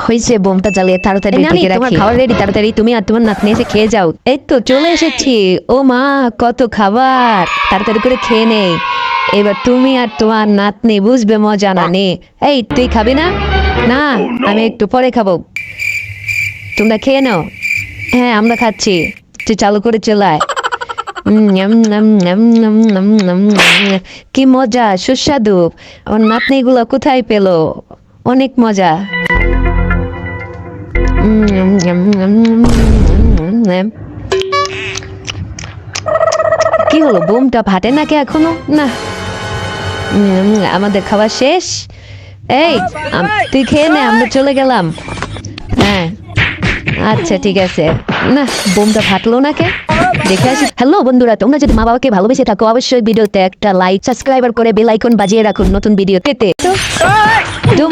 হয়েছে, বোমটা জ্বালিয়ে তাড়াতাড়ি ঢেকে রাখি। খাবার রেডি, তাড়াতাড়ি তুমি আর তোমার নাতনি এসে খেয়ে যাও। এই তো চলে এসেছি। ও মা, কত খাবার, তাড়াতাড়ি করে খেয়ে নেই। এবার তুমি আর তোমার নাতনি বুঝবে মজা না। নে, এই তুই খাবি না? না, আমি একটু পরে খাবো, তোমরা খেয়ে নাও। হ্যাঁ আমরা খাচ্ছি, তুই চালু করে চলায়। কি মজা, সুস্বাদু। আমার নাতনি গুলো কোথায় পেলো? অনেক মজা। কি হলো, বোমটা ফাটে নাকি এখনো? না, আমাদের খাবার শেষ। এই তুই খেয়ে নে, আমরা চলে গেলাম। হ্যাঁ আচ্ছা ঠিক আছে। না, বোমটা ফাটলো না কে, দেখে আসি। হ্যালো বন্ধুরা, তোমরা যদি মা বাবাকে ভালোবেসে থাকো অবশ্যই ভিডিওতে একটা লাইক, সাবস্ক্রাইবার করে বেল আইকন বাজিয়ে রাখুন নতুন ভিডিও পেতে। তো